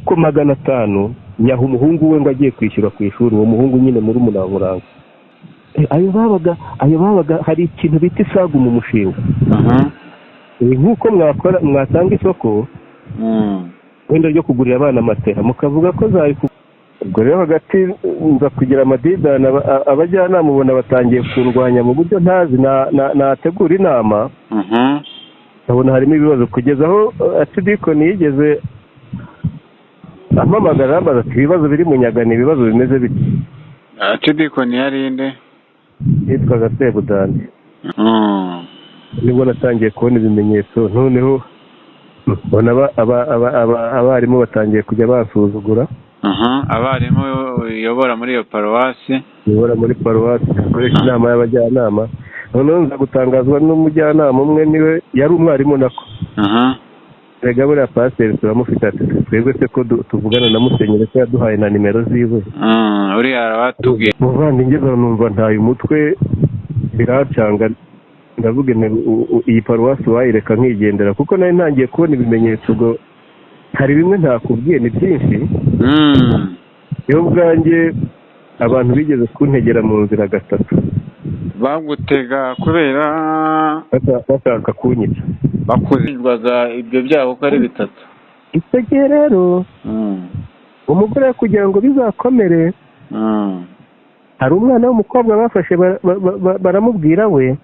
ariko 500 nyaha umuhungu we ngo agiye kwishyura ku ishuri, uwo muhungu nyine muri Munamuranga. Ayo babaga hari ikintu bita isagu mu mushinga. Nk'uko mwatanga isoko wenda ryo kugurira abana amatera mukavuga ko zari ubwo rero hagati nza kugira amadidana, abajyanama ubona batangiye kurwanya mu buryo ntazi nategura inama. Ndabona harimo ibibazo kugeza aho Atidikoni yigeze ampamagara ambaza ati ibibazo biri mu Nyagana, ibibazo bimeze bite. Atidikoni yari inde? Yitwaga Sebudandi. Nibwo natangiye kubona ibimenyetso, noneho mbona abarimu batangiye kujya basuzugura. Abarimu uyobora muri iyo paruwasi? Uyobora muri paruwasi akoresha inama y'abajyanama. Noneho nza gutangazwa n'umujyanama umwe, niwe yari umwarimu nako. Rega buriya pasiteri turamufite ati twebwe se ko tuvugana na Musenyeri ko yaduhaye na nimero ziwe. Uriya arabatubwiye. Muvandimwe numva ntaye umutwe biracanga, ndavuga iyi paruwasi wayireka nkigendera kuko nari ntangiye kubona ibimenyetso ngo hari bimwe ntakubwiye ni byinshi. Yo ubwanjye abantu bigeze kuntegera mu nzira gatatu. Bagutega kubera bashaka kunyica. Bakuzizwaga ibyo byabo ko ari bitatu. Icyo gihe rero umugore kugira ngo bizakomere, hari umwana w'umukobwa bafashe baramubwira we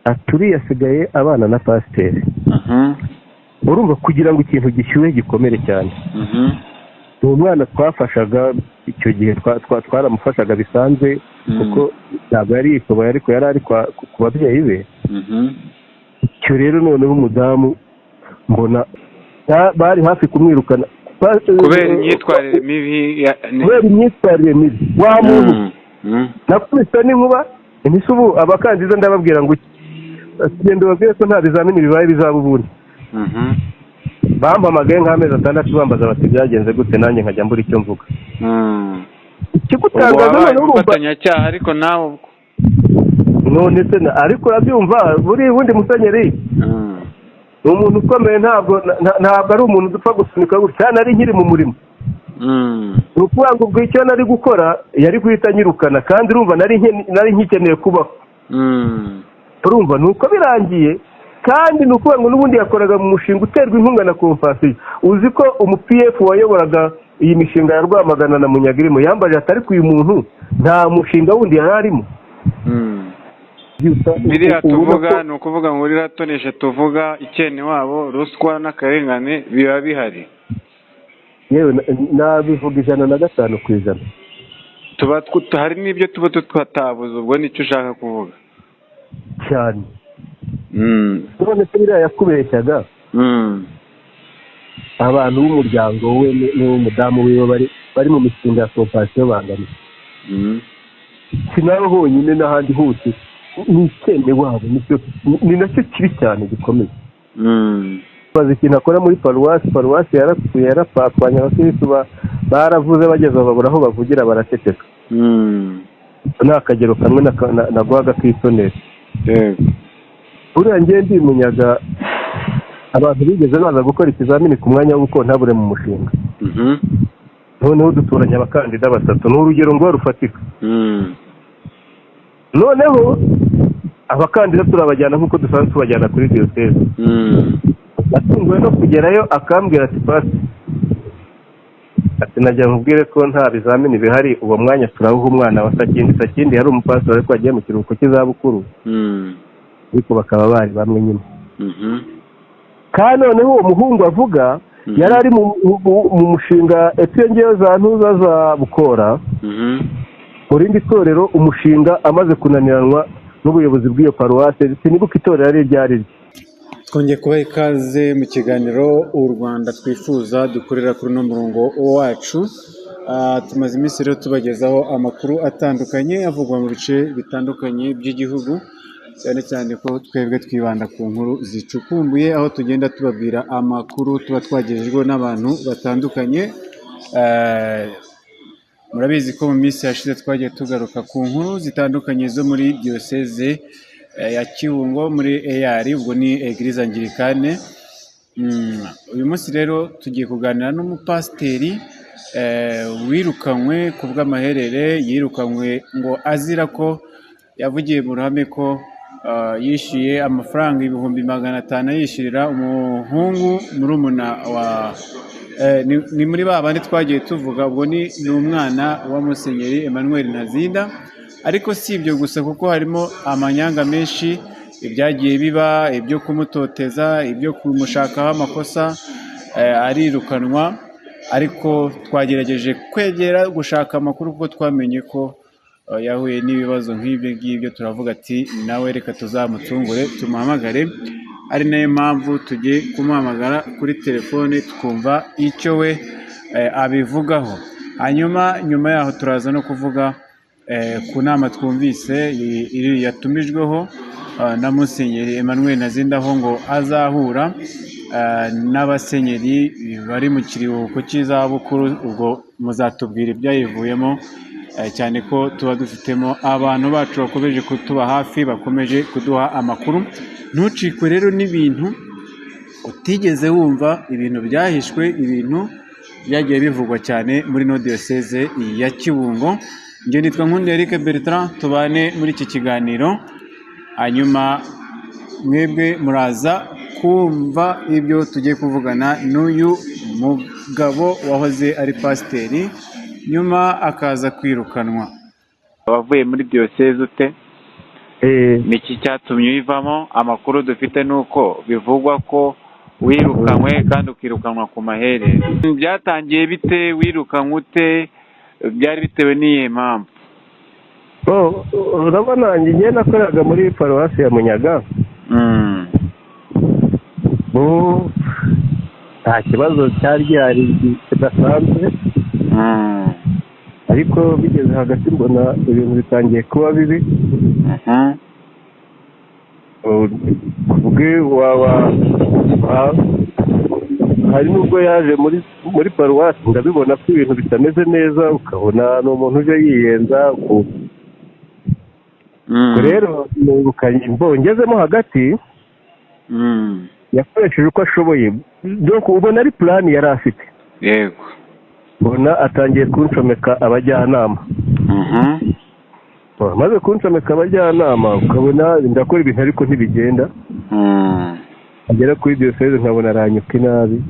aturi yasigaye abana na pasiteri. Urumva kugira ngo ikintu gishyuhe gikomere cyane. Uwo mwana twafashaga icyo gihe twaramufashaga bisanzwe kuko ntabwo yari yishoboye ariko yari ari ku babyeyi be. Icyo rero noneho umudamu mbona bari hafi kumwirukana kubera imyitwarire mibi. Kubera imyitwarire mibi wa muntu nakubise n'inkuba. Ese ubu abakandiza ndababwira ngo genda ubabwire ko nta bizamini bibaye bizaba ubundi. Bampamagaye nk'amezi 6 bambaza bati byagenze gute, nanjye nkajya mbura icyo mvuga. Ikigutangaza none urufatanyacyaha ariko nawe ubwo none se ariko urabyumva buri wundi Musenyeri ni umuntu ukomeye, ntabwo ari umuntu dupfa gusunika gutya. Nari nkiri mu murimo, ni ukuvuga ngo ubwo icyo nari gukora yari guhita nyirukana, kandi urumva nari nkikeneye kubaho. Urumva nuko birangiye, kandi ni ukuvuga ngo n'ubundi yakoraga mu mushinga uterwa inkunga na Compassion. Uzi ko umu-PF wayoboraga iyi mishinga ya Rwamagana na Munyagirimo yambaje atari ku uyu muntu nta mushinga wundi yari arimo. Biriya tuvuga ni ukuvuga ngo riratonesha tuvuga ikene wabo, ruswa n'akarengane biba bihari. Yewe nabivuga 105%. Hari n'ibyo tuba twatabuze, ubwo nicyo ushaka kuvuga cyane. None se biriya yakubeshyaga abantu b'umuryango we n'umudamu wiwe bari mu mishinga ya Compassion bangana. Sinari honyine n'ahandi hose ni ikene wabo, ni nacyo kibi cyane gikomeye. Bazi ikintu akora muri paruwasi yarapfuye yarapfapfanya, abakirisitu baravuze bageze babura aho bavugira baraceceka. Ni akagero kamwe naguhaga k'isonera. Uriya ngiye ndi Munyaga, abantu bigeze baza gukora ikizamini ku mwanya wo gukontabure mu mushinga. Noneho duturanye abakandida 3, n'urugero ngo rufatika. Noneho abakandida turabajyana nk'uko dusanzwe tubajyana kuri diyoseze. Atunguwe no kugerayo akambwira ati pasi, ati najya nkubwire ko nta bizamini bihari, uwo mwanya turawuha umwana wa Sakindi yari umupasiteri ariko agiye mu kiruhuko cy'izabukuru. Ariko bakaba bari bamwe nyine. Kandi noneho uwo muhungu avuga yari ari mu mushinga etengeyo za ntuza za Bukora. Muri indi torero umushinga amaze kunaniranwa n'ubuyobozi bw'iyo paruwasi, sinibuka itorero ari ryari. Twongeye kubaha ikaze mu kiganiro u Rwanda twifuza dukorera kuri no murongo wacu. Tumaze iminsi rero tubagezaho amakuru atandukanye avugwa mu bice bitandukanye by'igihugu, cyane cyane ko twebwe twibanda ku nkuru zicukumbuye, aho tugenda tubabwira amakuru tuba twagejejweho n'abantu batandukanye. Murabizi ko mu minsi yashize twagiye tugaruka ku nkuru zitandukanye zo muri diyoseze ya Kibungo muri EAR, ubwo ni Eglise Anglicane, uyu munsi rero tugiye kuganira n'umupasiteri wirukanywe ku bw'amaherere, yirukanywe ngo azira ko yavugiye mu ruhame ko yishyuye amafaranga 500,000 yishyurira umuhungu murumuna wa ni muri ba bandi twagiye tuvuga, ubwo ni umwana wa Musenyeri Emmanuel Ntazinda. Ariko si ibyo gusa, kuko harimo amanyanga menshi, ibyagiye biba, ibyo kumutoteza, ibyo kumushakaho amakosa, arirukanwa. Ariko twagerageje kwegera gushaka amakuru, kuko twamenye ko yahuye n'ibibazo nk'ibyo ngibyo. Turavuga ati nawe reka tuzamutungure tumuhamagare, ari nayo mpamvu tugiye kumuhamagara kuri telefone twumva icyo we abivugaho. Hanyuma nyuma yaho turaza no kuvuga ku nama twumvise yatumijweho na Musenyeri Emmanuel Ntazinda, aho ngo azahura n'abasenyeri bari mu kiruhuko cy'izabukuru. Ubwo muzatubwira ibyayivuyemo, cyane ko tuba dufitemo abantu bacu bakomeje kutuba hafi, bakomeje kuduha amakuru. Ntucikwe rero n'ibintu utigeze wumva, ibintu byahishwe, ibintu byagiye bivugwa cyane muri no diocese ya Kibungo. Njye nitwa Nkundi Eric Bertrand, tubane muri iki kiganiro, hanyuma mwebwe muraza kumva ibyo tugiye kuvugana n'uyu mugabo wahoze ari pasiteri nyuma akaza kwirukanwa. Wavuye muri diocese ute? Niki cyatumye uyivamo? Amakuru dufite nuko bivugwa ko wirukanywe kandi ukirukanwa ku maherere. Byatangiye bite? Wirukanywe ute? Byari bitewe n'iyihe mpamvu? Urabona, njye nakoraga muri paruwasi ya Munyaga. Nta kibazo cyari gihari kidasanzwe, ariko bigeze hagati mbona ibintu bitangiye kuba bibi. Hari n'ubwo yaje muri paruwasi, ndabibona ko ibintu bitameze neza, ukabona ni umuntu uje yiyenza. Rero ngezemo hagati, yakoresheje uko ashoboye, ubona ari plani yari afite. Yego. Mbona atangiye kunshomeka abajyanama. Maze kunshomeka abajyanama, ukabona ndakora ibintu ariko ntibigenda. Agera kuri diocese nkabona aranyuka inabi.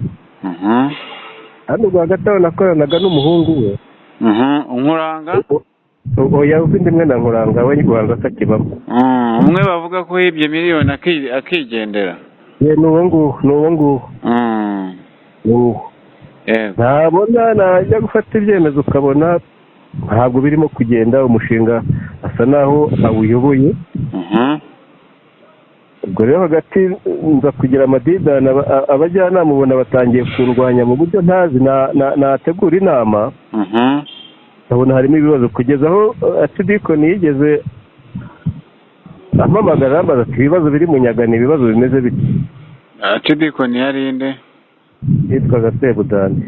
Hano rwagati aho nakoranaga n'umuhungu we. Nkuranga? Oya, ufite mwe na Nkuranga, we Nkuranga atakibamo. Umwe bavuga ko yibye miliyoni akigendera. Ni uwo nguwo. Ntabona najya gufata ibyemezo, ukabona ntabwo birimo kugenda. Umushinga asa naho awuyoboye. Ubwo rero hagati nza kugira amadidani, abajyanama ubona batangiye kurwanya mu buryo ntazi nategura inama. Ndabona harimo ibibazo, kugeza aho Atidikoni yigeze ampamagara ambaza ati ibibazo biri Munyaga ni ibibazo bimeze bite. Atidikoni yari inde? Yitwaga Sebudandi.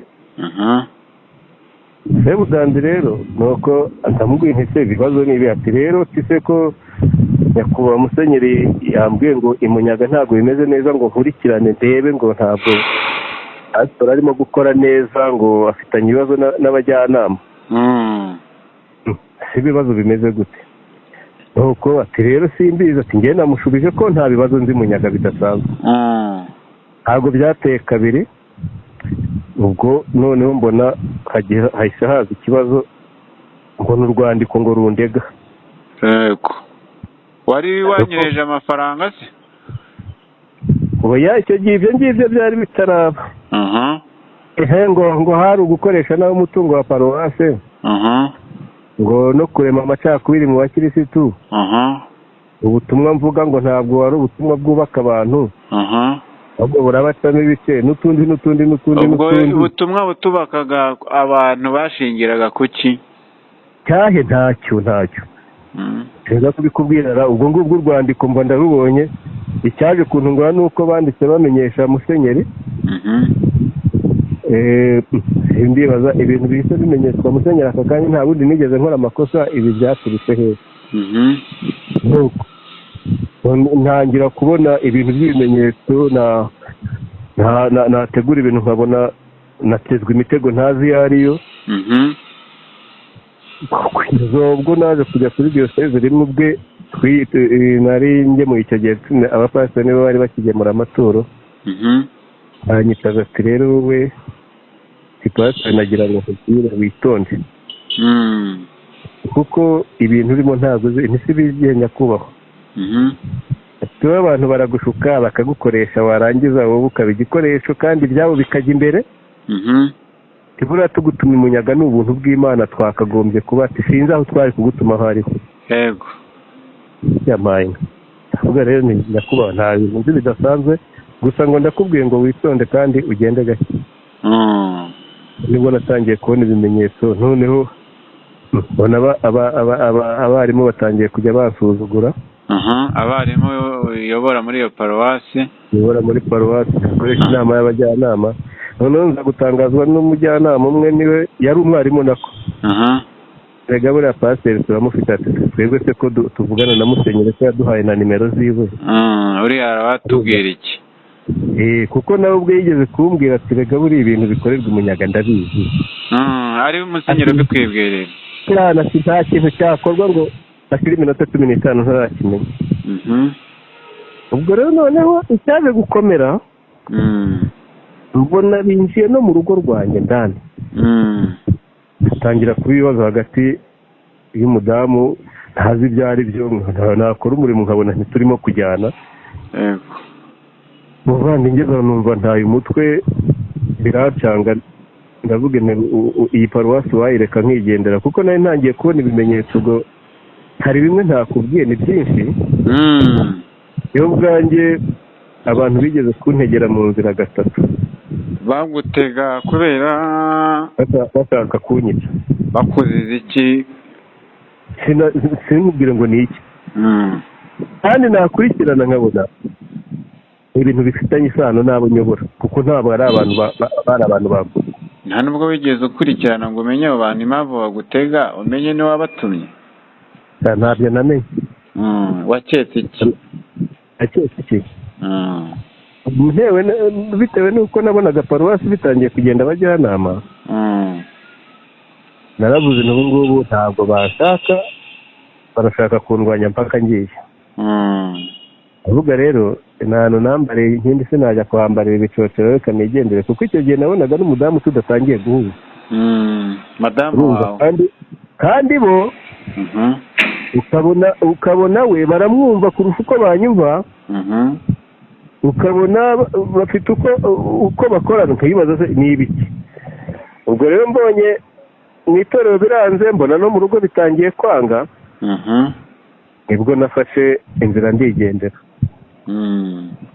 Sebudandi rero nuko ndamubwiye nti se ibibazo ni ibi. Ati rero tise ko nyakubahwa Musenyeri yambwiye ngo Munyaga ntabwo bimeze neza, ngo nkurikirane ndebe, ngo ntabwo asitora arimo gukora neza, ngo afitanye ibibazo n'abajyanama. Si ibibazo bimeze gute? Nuko ati rero simbizi. Ati njye namushubije ko nta bibazo nzi Munyaga bidasanzwe. Ntabwo byateye kabiri. Ubwo noneho mbona hahise haza ikibazo, mbona urwandiko ngo rundega. Yego. Wari wanyereje amafaranga se? Oya, icyo gihe ibyo ngibyo byari bitaraba. Ngo hari ugukoresha nawe umutungo wa paruwase, ngo no kurema amacakubiri mu bakirisitu. Ubutumwa mvuga ngo ntabwo wari ubutumwa bwubaka abantu, ahubwo burabacamo ibice n'utundi. Ubwo ubutumwa butubakaga abantu bashingiraga kuki? Cyahe ntacyo. Nshaka kubikubwira. Ubwo ngubwo urwandiko mba ndarubonye. Icyaje kuntungura nuko banditse bamenyesha Musenyeri. Ndibaza ibintu bihise bimenyeshwa Musenyeri aka kanya, nta bundi nigeze nkora amakosa. Ibi byaturutse hehe? ntangira kubona ibintu by'ibimenyetso nategura ibintu nkabona natezwe imitego ntazi iyo ariyo. ubwo naje kujya kuri diyoseze rimwe ubwe nari ngemuye icyo gihe abapasiteri nibo bari bakigemura amaturo. baranyitaga ati rero wowe pasiteri nagira ngo nkubwire witonde kuko ibintu urimo ntabwo ntisi bigiye nyakubahwa. tuba abantu baragushuka bakagukoresha warangiza wowe ukaba igikoresho kandi ibyabo bikajya imbere. tibura tugutuma imunyaga ni ubuntu bw'Imana twakagombye kuba sinzi aho twari kugutuma aho ariho. yego yampaye ahubwo rero ni nyakubahwa nta bintu nzi bidasanzwe gusa ngo ndakubwiye ngo witonde kandi ugende gake. nibwo natangiye kubona ibimenyetso noneho mbona abarimu batangiye kujya bansuzugura. abarimu uyobora muri iyo paruwasi bakoresha inama y'abajyanama. noneho nza gutangazwa n'umujyanama umwe niwe yari umwarimu nako. rega buriya pasiteri turamufite ati twebwe se ko tuvugana na musenyeri ko yaduhaye na nimero ziwe. uriya arabatubwira iki? kuko nawe ubwe yigeze kumbwira ati rega buriya ibintu bikorerwa umunyaga ndabizi. ari musenyeri ubikwibwirira cyane nta kintu cyakorwa ngo ashyire iminota 15 ntarakimenya. ubwo rero noneho icyaje gukomera mbona binjiye no mu rugo rwanjye ndani. bitangira kuba ibibazo hagati y'umudamu ntazi ibyo ari byo nakora umurimo nkabona ntiturimo kujyana. muvandimwe numva ntaye umutwe biracanga ndavuga iyi paruwasi wayireka nkigendera kuko nari ntangiye kubona ibimenyetso ngo hari bimwe ntakubwiye ni byinshi. iyo ubwanjye abantu bigeze kuntegera mu nzira gatatu bagutega kubera bashaka kunyica. bakuziza iki? sinkubwire ngo ni iki kandi nakurikirana nkabona ibintu bifitanye isano n'abo nyobora kuko ntabwo ari abantu baguze. nta nubwo wigeze ukurikirana ngo umenye abo bantu impamvu bagutega umenye niwabatumye? ntabyo namenye. waketse iki? aketse iki? bitewe n'uko nabonaga paruwasi bitangiye kugenda abajyanama. naravuze n'ubu ngubu ntabwo bashaka barashaka kundwanya mpaka ngiye. avuga rero ntantu nambariye inkindi sinajya kuhambarira ibicocero reka nigendere kuko icyo gihe nabonaga n'umudamu tudatangiye guhuza. madamu wawe kandi bo ukabona we baramwumva kurusha uko banyumva. ukabona bafite uko bakorana ukayibaza se ni ibiki. ubwo rero mbonye mu itorero biranze mbona no mu rugo bitangiye kwanga. nibwo nafashe inzira ndigendera.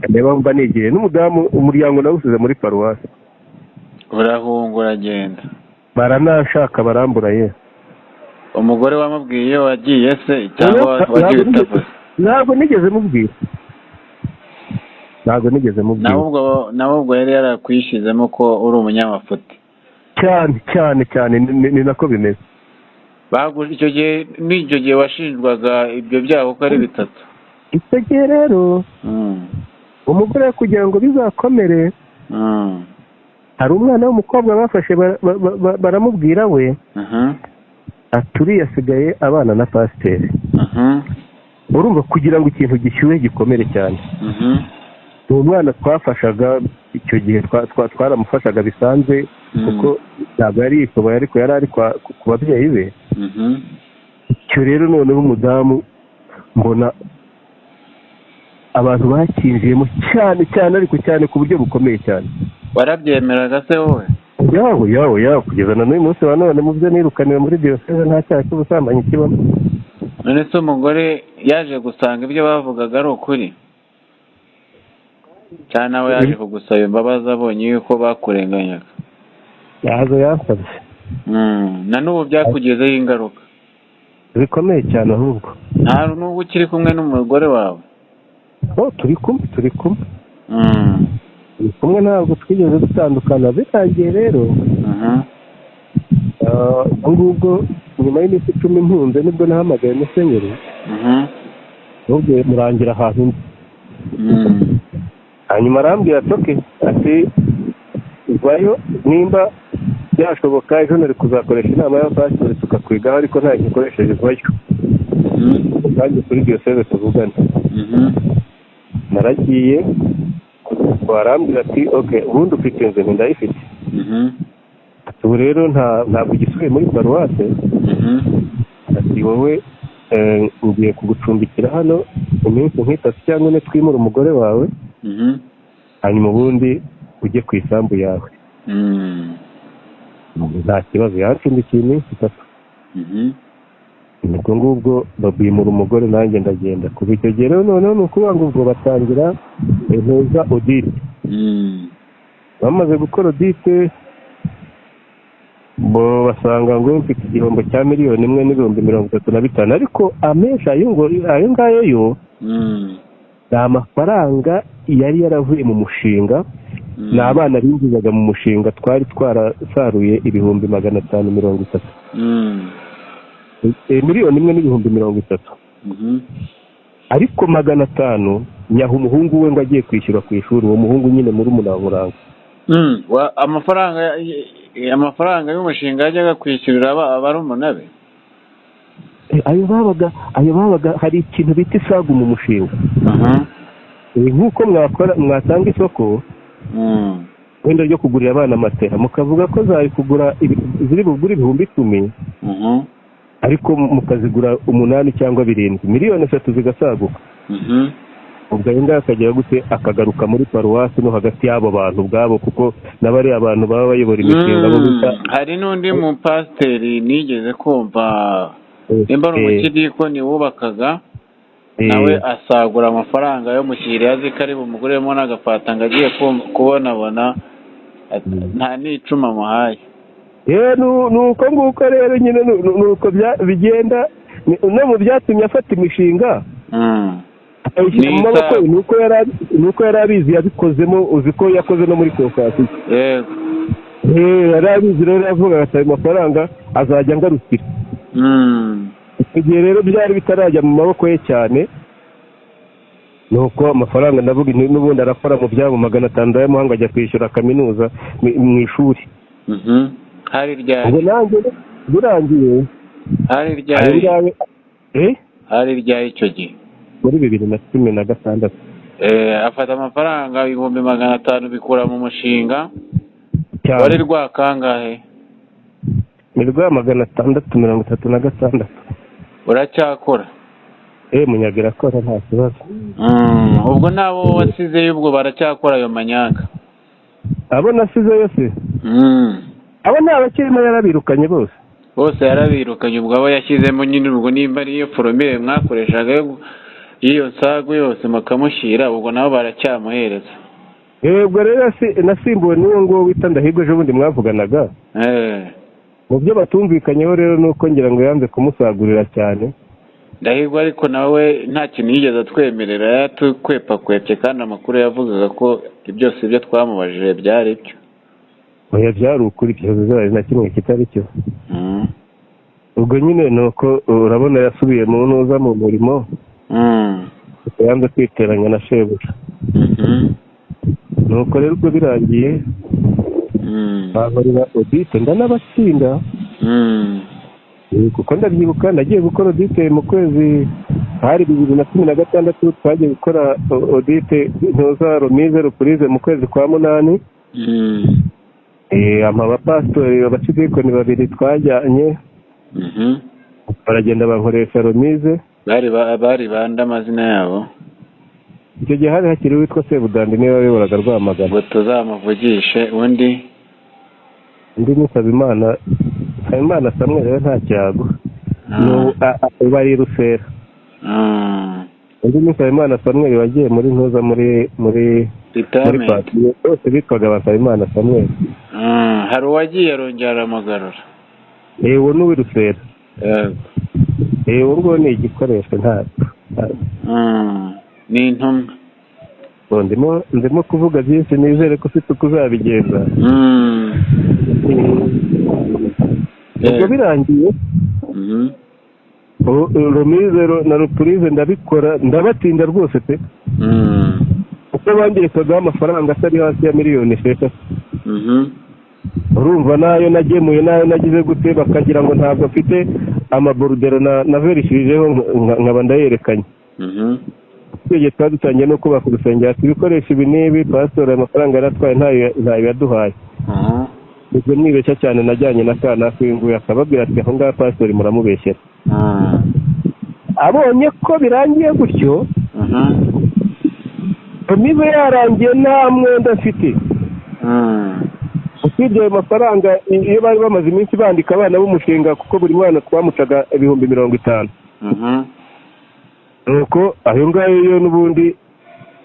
niba mba nigiye n'umudamu umuryango nawusize muri paruwasi. urahunga uragenda? baranashaka barambura ye. umugore wamubwiye wagiye se cyangwa wagiye utavuze? ntabwo nigeze mubwira. nawe ubwo yari yarakwishizemo ko uri umunyamafuti cyane ni nako bimeze. icyo gihe washinjwaga ibyo byaha uko ari bitatu. icyo gihe rero umugore kugira ngo bizakomere hari umwana w'umukobwa bafashe baramubwira we aturiye asigaye abana na pasiteri. urumva kugira ngo ikintu gishyuhe gikomere cyane. uwo mwana twafashaga icyo gihe twaramufashaga bisanzwe kuko ntabwo yari yikoboye ariko yari ari ku babyeyi be. icyo rero noneho umudamu mbona abantu bakinjiyemo cyane ariko cyane ku buryo bukomeye cyane. warabyemeraga se wowe? yawe kugeza na n'uyu munsi wa none mu byo nirukaniwe muri diyoseze nta cyaha cy'ubusambanyi kibamo. none se umugore yaje gusanga ibyo bavugaga ari ukuri cyane nawe yaje kugusaba imbabazi abonye yuko bakurenganyaga? yazo yansabye. na n'ubu byakugezeho ingaruka bikomeye cyane ahubwo. nta n'ubwo ukiri kumwe n'umugore wawe? turi kumwe ntabwo twigeze dutandukana. bitangiye rero ngubwo nyuma y'iminsi 10 mpunze nibwo nahamagaye musenyeri nubwo murangira ahantu hanyuma arambwira ati ati vayo nimba byashoboka ejo nari kuzakoresha inama y'abapasitori tukakwigaho ariko nta gikoresheje vayo kandi kuri diyoseze tuvugane. Naragiye barambwira ati oke ubundi ufite inzu ndayifite. Ubu rero ntabwo gisubiye muri paruwase. Ati wowe ngiye kugucumbikira hano iminsi nk'itatu cyangwa ine twimura umugore wawe hanyuma ubundi ujye ku isambu yawe. Nta kibazo yancumbikiye iminsi itatu. Ubwo ngubwo babimura umugore nanjye ndagenda. Kuva icyo gihe rero noneho ni ukuvuga ngo ubwo batangira ntuza audit. Bamaze gukora audit bo basanga ngo mfite igihombo cya miliyoni 1,35 ariko amesha ayo ngayo yo ni amafaranga yari yaravuye mu mushinga. Ni abana binjizaga mu mushinga twari twarasaruye 530. Miliyoni 1,30 ariko 500 nyaha umuhungu we ngo agiye kwishyura ku ishuri. Uwo muhungu nyine muri Munamuranga. Amafaranga y'umushinga yajyaga kwishyurira abarumuna be. Ayo babaga hari ikintu bita isagu mu mushinga. Nk'uko mwatanga isoko wenda ryo kugurira abana amatera mukavuga ko zari kugura ziri bugura 10,000 ariko mukazigura 8 cyangwa 7 miliyoni 3 zigasaguka. Ubwo ayo ngayo akajya gute akagaruka muri paruwasi no hagati y'abo bantu ubwabo kuko nabari abantu baba bayobora imishinga bo bita. Hari n'undi mu pasiteri nigeze kumva nimba ari umukidiko ni wubakaga nawe asagura amafaranga yo mu kiriya azi ko ari bumuguremo n'agafata ngo agiye kubonabona nta n'icuma muhaye. Nuko nguko rero nyine nuko bigenda no mu byatumye afata imishinga ayishyira mu maboko nuko yari abizi yabikozemo. Uzi ko yakoze no muri konfasiyo. Yari abizi rero avuga ati amafaranga azajya ngarukira. Igihe rero byari bitarajya mu maboko ye cyane nuko amafaranga ndavuga n'ubundi arakora mu byabo 500 y'amahanga ajya kwishyura kaminuza mu ishuri. Hari ryari ngo nanjye burangiye hari ryari icyo gihe muri 2016 afata amafaranga 500 bikura mu mushinga wari rwakangahe ni rwa 636. Uracyakora munyagira akora nta kibazo. Ubwo nabo wasizeyo ubwo baracyakora ayo manyanga. Abo nasizeyo se abo ni abakirimo yarabirukanye bose yarabirukanye. Ubwo abo yashyizemo nyine ubwo nimba ariyo foromire mwakoreshaga iyo nsago yose mukamushyira ubwo nabo baracyamuhereza. Ubwo rero nasimbuwe n'uwo ngo wita Ndahirwa ejo bundi mwavuganaga. Mu byo batumvikanyeho rero nuko ngira ngo yanze kumusagurira cyane. Ndahirwa ariko nawe nta kintu yigeze atwemerera yatukwepakwepye kandi amakuru yavugaga ko byose ibyo twamubajije byari byo. Oya byari ukuri byose na kimwe kitari cyo. Ubwo nyine nuko urabona yasubiye mu ntuza mu murimo. Yanze kwiteranya na shebuja. Nuko rero ubwo birangiye bakorera audit ndanabatsinda. Kuko ndabyibuka nagiye gukora audit mu kwezi hari 2016 twagiye gukora audit ntuza remise reprise mu kwezi kwa 8. Abapasitori abakidikoni 2 twajyanye. Baragenda bankoresha remise. Bari banda amazina yabo. Icyo gihe hari hakiri witwa Sebudandi niwe wayoboraga Rwamagana. Ngo tuzamuvugishe undi ni Sabimana Samuel rero nta cyago. Bari Rusera. Undi ni Sabimana Samuel wagiye muri ntuza muri parti bose bitwaga Sabimana Samuel. Hari uwagiye arongera amagarura. Uwo ni Rusera. Uwo ni igikoresho ntabwo. Ni intumwa. Ndimo kuvuga byinshi nizere ko ufite kuzabigenza. Ubwo birangiye remise na reprise ndabikora ndabatinda rwose pe. ko bangerekagaho amafaranga atari hasi ya miliyoni 6. urumva nayo nagemuye nayo nagize gute bakagira ngo ntabwo mfite amaborudero na verishirijeho nkaba ndayerekanye. twege twari dutangiye no kubaka urusengero ibikoresho ibi n'ibi pastor amafaranga yaratwaye ntayo yaduhaye. ubwo mwibeshya cyane najyanye na kana kwinguye akababwira ati aho ngaho pastor muramubeshyera. abonye ko birangiye gutyo niba yarangiye nta mwenda mfite. usibye ayo mafaranga iyo bari bamaze iminsi bandika abana b'umushinga kuko buri mwana twamucaga 50,000. nuko ayo ngayo yo n'ubundi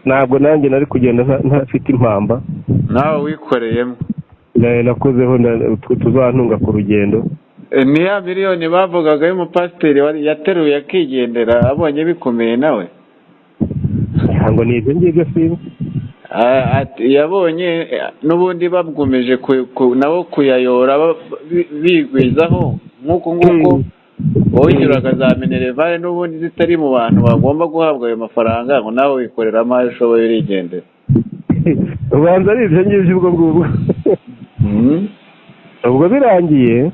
ntabwo nanjye nari kugenda ntafite impamba. nawe wikoreyemo nakozeho tuzantunga ku rugendo. ni ya miliyoni bavugaga y'umupasiteri yateruye akigendera abonye bikomeye nawe ngo ni ibyo ngibyo sinzi. yabonye n'ubundi babwumeje nabo kuyayora bigwizaho nk'uko wowe za minerevare n'ubundi zitari mu bantu bagomba guhabwa ayo mafaranga ngo nawe wikoreramo ayo ushoboye urigendera. ubanza ari ibyo ngibyo ubwo ngubwo. ubwo birangiye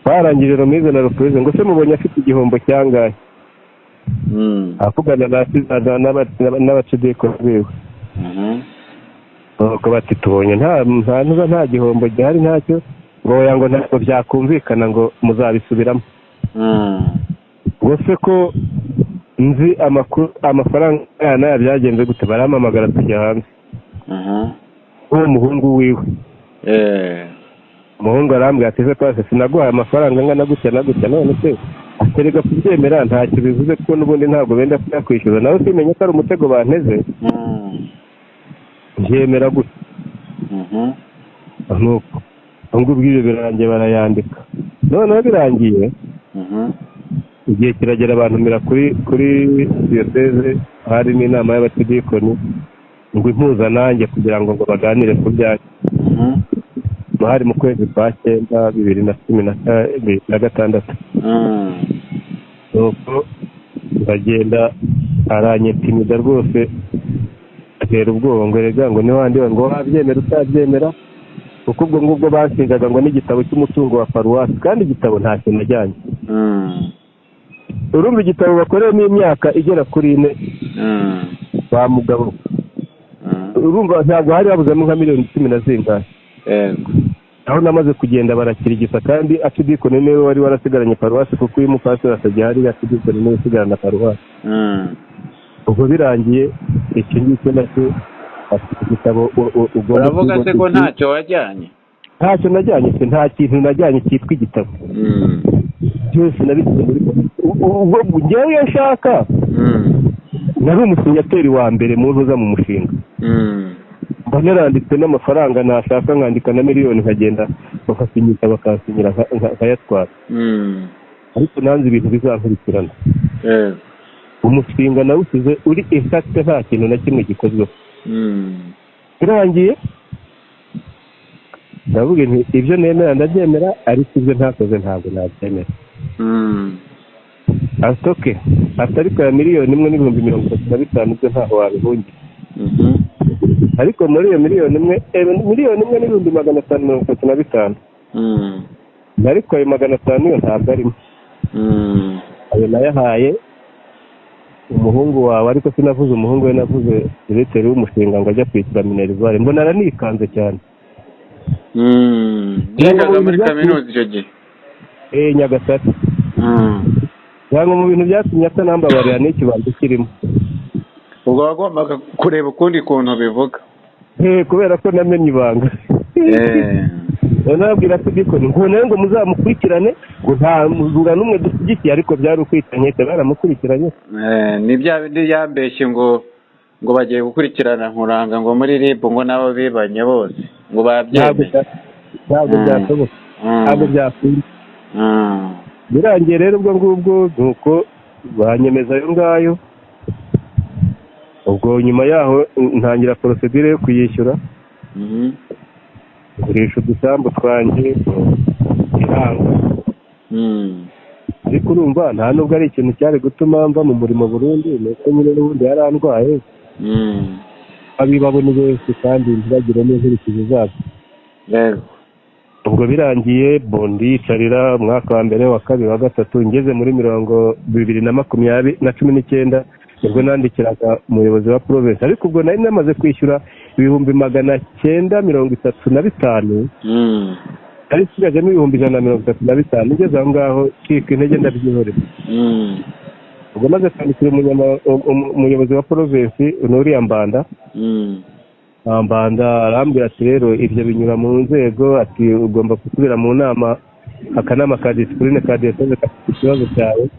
barangije romize na ropuwize ngo se mubonye afite igihombo cyangahe. avugana n'abacedeko biwe. nuko bati tubonye nta gihombo gihari ntacyo ngo ntabwo byakumvikana ngo muzabisubiramo. gusa ko nzi amafaranga n'aya byagenze gute barampamagara tujya hanze. uwo muhungu wiwe umuhungu arambwira ati se twese sinaguhaye amafaranga angana gutya na gutya none se aterega kubyemera ntacyo bivuze kuko n'ubundi ntabwo benda kuyakwishyuza nawe simenye ko ari umutego banteze. byemera gutya. nuko ubwo bw'ibyo birangiye barayandika. noneho birangiye igihe kiragera bantumira kuri diyoseze harimo inama y'abacidikoni ngo impuza nanjye kugira ngo baganire ku byacu. hari mu kwezi kwa 9 2016. nuko bagenda aranyetimida rwose atera ubwoba ngo rega ngo niwandi ngo wabyemera utabyemera kuko ubwo ngubwo banshinjaga ngo n'igitabo cy'umutungo wa paruwasi kandi igitabo nta kintu najyanye. urumva igitabo bakoreyemo imyaka igera kuri 4 ba mugabo. urumva ntabwo hari habuzemo nka miliyoni 10 na zingahe. aho namaze kugenda barakirigisa kandi acidikoni niwe wari warasigaranye paruwasi kuko uyu mupasiteri atajya hari acidikoni niwe usigarana paruwasi. ubwo birangiye icyo ngicyo nacyo afite igitabo uravuga se ko ntacyo wajyanye. ntacyo najyanye se nta kintu najyanye cyitwa igitabo. byose nabisize muri ubwo njyewe iyo nshaka nari umusinyateri wa mbere mu ntuza mu mushinga. mba naranditse n'amafaranga nashaka nkandika na miliyoni nkagenda bakasinyika bakasinyira nkayatwara. ariko nanze ibintu bizankurikirana. umushinga nawusize uri exact nta kintu na kimwe gikozweho. birangiye ndavuga nti ibyo nemera ndabyemera ariko ibyo ntakoze ntabwo nabyemera. atoke ariko ya miliyoni 1,35 byo ntaho wabihungira. ariko muri iyo miliyoni 1,535 ariko ayo 500 yo ntabwo arimo. ayo nayahaye umuhungu wawe ariko sinavuze umuhungu we navuze diregiteri w'umushinga ngo ajya kwishyura minerivare. mbona aranikanze cyane. yigaga muri kaminuza icyo gihe. Nyagatare. cyangwa mu bintu byatumye atanambabarira n'ikibanza kirimo. ubwo wagombaga kureba ukundi kuntu bivuga. kubera ko namenye ibanga. nabwira ati bikoni ngo nawe ngo muzamukurikirane ngo nta muzura n'umwe dushyigikiye ariko byari ukwitanye baramukurikiranye. ni bya bindi yambeshye ngo bagiye gukurikirana nkuranga ngo muri RIB ngo nabo bibanye bose ngo babyemeye. ntabwo byashoboka. ntabwo byakunda. birangiye rero ubwo ngubwo nuko banyemeza ayo ngayo. ubwo nyuma yaho ntangira procedure yo kuyishyura. ngurisha udusambu twanjye iranga. ariko urumva nta nubwo ari ikintu cyari gutuma mva mu murimo burundu nuko nyine n'ubundi yarandwaye. abibabona bose kandi ntibagire n'inkurikizi zabyo. yego ubwo birangiye bondi yicarira umwaka wa mbere wa kabiri wa gatatu ngeze muri 2019 ubwo nandikiraga umuyobozi wa province, ariko ubwo nari namaze kwishyura 935 ari sigajemo 135 ngeze aho ngaho cika intege ndabyihorera. ubwo maze kwandikira umuyobozi wa province uriya Mbanda arambwira ati rero ibyo binyura mu nzego, ati ugomba gusubira mu nama, akanama ka disipurine ka diyoseze gafite ikibazo cyawe.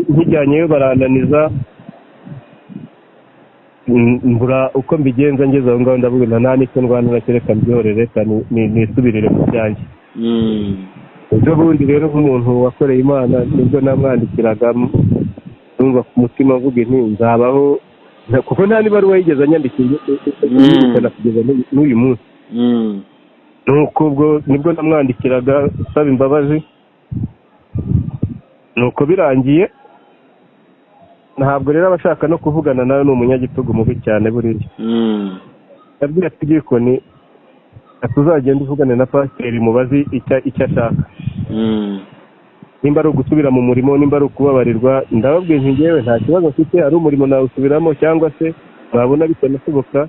nkijyanyeyo barananiza, mbura uko mbigenza. ngeze aho ngaho ndavuga nta n'icyo ndwana nacyo, reka mbyihorere, reka nisubirire mu byanjye. ubwo bundi rero nk'umuntu wakoreye Imana nibwo namwandikiraga numva ku mutima avuga nti nzabaho, kuko nta n'ibaruwa yigeze anyandikira yirukana kugeza n'uyu munsi. nuko ubwo nibwo namwandikiraga nsaba imbabazi. nuko birangiye, ntabwo rero abashaka no kuvugana nawe ni umunyagitugu mubi cyane buriya. yabwiye ati Gikoni tuzagenda uvugane na pasiteri mubazi icyo ashaka, nimba ari ugusubira mu murimo, nimba ari ukubabarirwa. ndababwiye nti ngewe nta kibazo mfite, ari umurimo nawusubiramo cyangwa se mwabona bitanashoboka,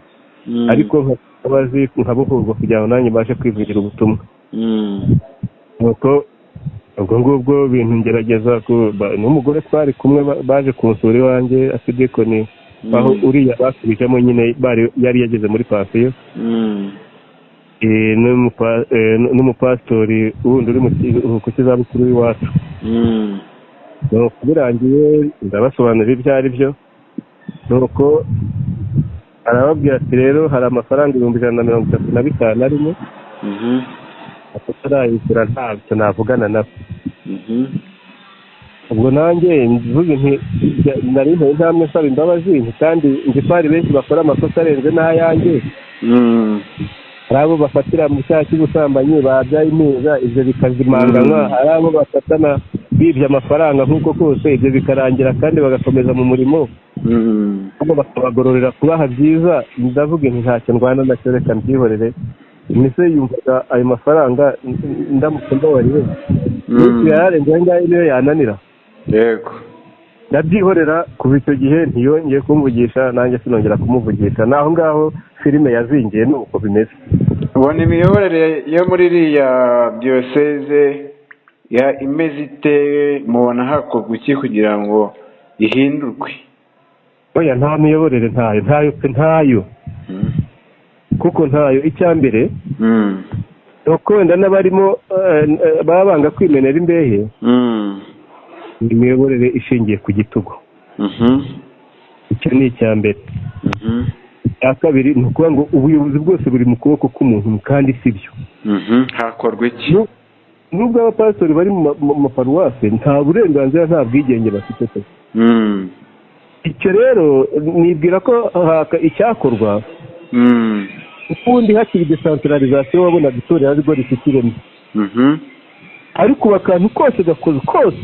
ariko nkabazi nkabuhurwa kugira ngo nanjye mbashe kwivugira ubutumwa. nuko ubwo ngubwo bintu ngerageza n'umugore twari kumwe baje kunsura iwanjye, ati Gikoni aho uriya basubijemo nyine yari yageze muri pansiyo, n'umupasitori wundi uri ku kizabukuru w'iwacu. nuko birangiye ndabasobanurira ibyo ari byo. nuko arababwira ati rero hari amafaranga 135 arimo, atarayishyura ntabwo navugana nabo. ubwo nanjye mvuze nti nari ntaye intambwe nsaba imbabazi, kandi nzi ko hari benshi bakora amakosa arenze n'ayanjye. hari abo bafatira mu cyaha cy'ubusambanyi babyaye impinja, ibyo bikazimanganywa. hari abo bafatana bibye amafaranga nk'uko kose, ibyo bikarangira kandi bagakomeza mu murimo, ahubwo bakabagororera kubaha byiza. ndavuga nti ntacyo ndwana nacyo, reka mbyihorere. nise yumvaga ayo mafaranga ndamutse mbabariwe n'icyo yarenze aho ngaho niyo yananira. yego ndabyihorera. kuva icyo gihe ntiyongeye kumvugisha, nanjye sinongera kumuvugisha. naho ngaho filime yazingiye, nuko bimeze. ubona imiyoborere yo muri iriya diyoseze imeze ite? mubona hakorwa iki kugira ngo ihindurwe? oya, nta miyoborere ntayo kuko ntayo. icya mbere nuko wenda n'abarimo baba banga kwimenera imbehe, imiyoborere ishingiye ku gitugu. icyo ni icya mbere. icya kabiri ni ukuvuga ngo ubuyobozi bwose buri mu kuboko k'umuntu, kandi si byo. hakorwa iki? nubwo abapasitori bari mu maparuwase nta burenganzira, nta bwigenge bafite. icyo rero nibwira ko icyakorwa, ukundi hakiri desantralizasiyo, wabona itorero arirwo rifite ireme. ariko akantu kose gakoze kose,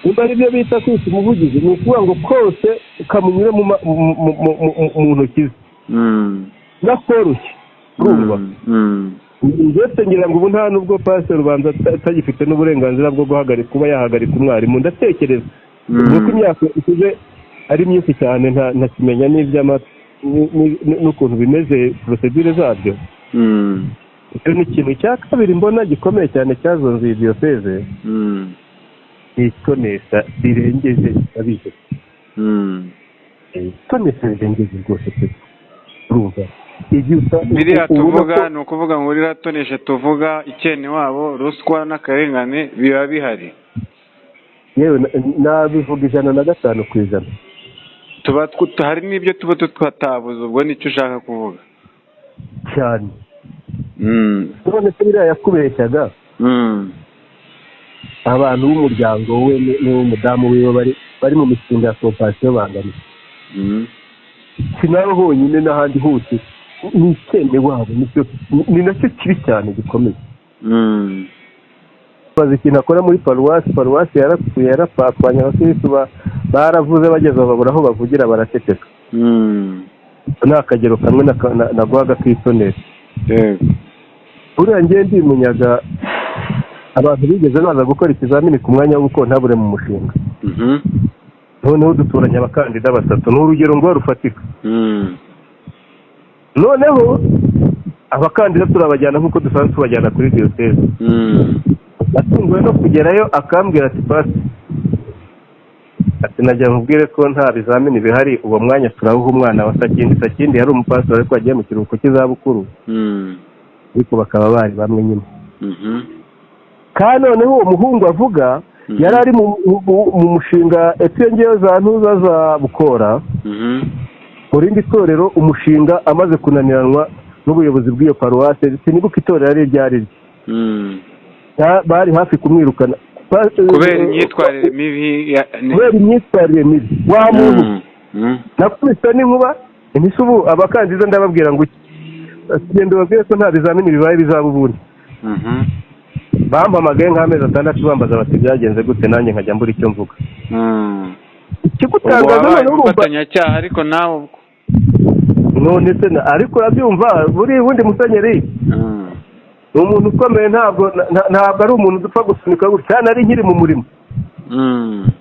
niba ari byo bita kwita umuvugizi, ni ukuvuga ngo kose kamunyure mu ntoki ze, nakoroshye urumva. ndetse ngira ngo ubu nta nubwo pasiteri ubanza atagifite n'uburenganzira bwo kuba yahagarika umwarimu. ndatekereza nuko imyaka ishize ari myinshi cyane, ntakimenya n'ukuntu bimeze porosedire zabyo. icyo ni ikintu cya kabiri mbona gikomeye cyane cyazonze iyi diyoseze, ni itonesha rirengeje abize. itonesha rirengeje rwose pe, urumva. biriya tuvuga ni ukuvuga ngo ririya tonesha tuvuga ikene wabo, ruswa n'akarengane biba bihari. yewe nabivuga 105%. hari n'ibyo tuba twatabuze, ubwo nicyo ushaka kuvuga cyane. none se biriya yakubeshyaga, abantu b'umuryango we n'umudamu wiwe bari mu mishinga ya kompasiyo bangana. sinaho honyine, n'ahandi hose ni ikene wabo. ni nacyo kibi cyane gikomeye. bazi ikintu akora muri paruwasi yarapfuye, yarapapanye. abakirisitu baravuze bageze babura aho bavugira baraceceka. Ni akagero kamwe naguhaga k'isoneri. Buriya ngiye ndimunyaga abantu bigeze baza gukora ikizamini ku mwanya w'ubukontabure mu mushinga. Noneho duturanye abakandida 3 n'urugero ngo rufatika. Noneho abakandida turabajyana nk'uko dusanzwe tubajyana kuri diyoseze. Natunguwe no kugerayo akambwira ati pasi, ati najya nkubwire ko nta bizamini bihari, uwo mwanya turawuha umwana wa Sakindi yari umupasiteri ariko agiye mu kiruhuko cy'izabukuru. Ariko bakaba bari bamwe nyine. Kandi noneho uwo muhungu avuga yari ari mu mushinga etiyongeyo za ntuza za Bukora. Mu rindi torero umushinga amaze kunaniranwa n'ubuyobozi bw'iyo paruwase, sinibuka itorero ari ryari. Bari hafi kumwirukana kubera imyitwarire mibi. Wa muntu nakubise n'inkuba imisubu abakandida ndababwira ngo genda babwire ko nta bizamini bibaye bizaba ubundi. Bampamagaye nk'amezi 6 bambaza bati byagenze gute, nanjye nkajya mbura icyo mvuga. Ikigutangaza no gufatanya cyaha ariko nawe none se ariko urabyumva buri wundi musenyeri umuntu ukomeye ntabwo ari umuntu dupfa gusunika gutya, nari nkiri mu murimo.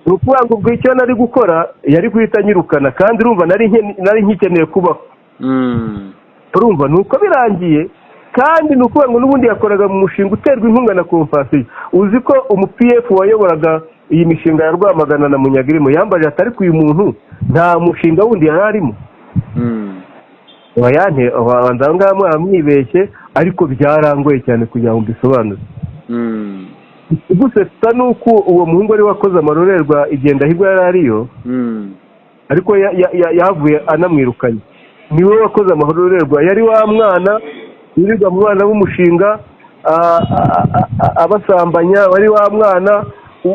Ukuvuga ngo ubwo icyo nari gukora yari guhita nyirukana, kandi urumva nari nkikeneye kubaho. Urumva nuko birangiye, kandi nukuvuga ngo n'ubundi yakoraga mu mushinga uterwa inkunga na Compassion. Uzi ko umu-PF wayoboraga iyi mishinga ya Rwamagana na Munyagirimo yambaje atari ku uyu muntu nta mushinga wundi yararimo. Wayante abanza ngamwe amwibeshye, ariko byarangoye cyane kugira ngo bisobanure. Gusa nuko uwo muhungu ari wakoze amarorerwa igenda higwa yarariyo, ariko yavuye anamwirukanye. Niwe wakoze amarorerwa, yari wa mwana yirirwa mu bana b'umushinga abasambanya, wari wa mwana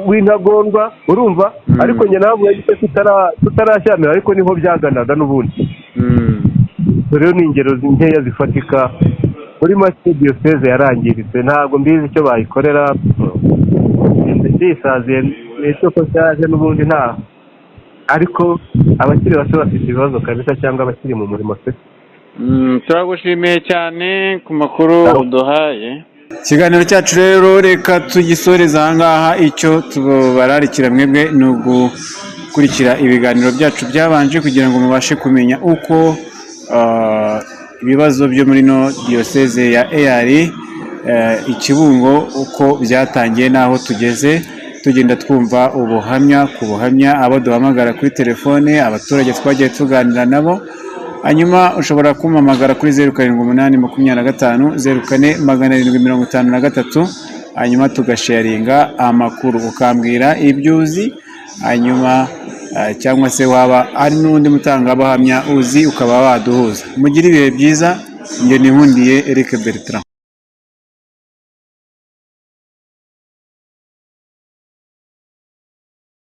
w'intagondwa, urumva. Ariko njye navuye tutarashyamira, ariko niho byaganaga n'ubundi. Rero ni ingero nkeya zifatika. Muri make diyoseze yarangiritse, ntabwo mbizi icyo bayikorera. Ndisaziye n'isoko cyaje n'ubundi nta, ariko abakiri bato bafite ibibazo kabisa, cyangwa abakiri mu murimo se. Turagushimiye cyane ku makuru uduhaye. Ikiganiro cyacu rero reka tugisoreza aha ngaha. Icyo tubararikira mwebwe ni ugukurikira ibiganiro byacu byabanje kugira ngo mubashe kumenya uko ibibazo byo muri no diyoseze ya EAR Ikibungo uko byatangiye n'aho tugeze, tugenda twumva ubuhamya ku buhamya, abo duhamagara kuri telefone, abaturage twagiye tuganira nabo. Hanyuma ushobora kumpamagara kuri 0785244753, hanyuma tugasharinga amakuru, ukambwira ibyo uzi, hanyuma cyangwa se waba ari n'undi mutangabuhamya uzi ukaba waduhuza. Mugire ibihe byiza. Njye Nkundiye Eric Bertrand.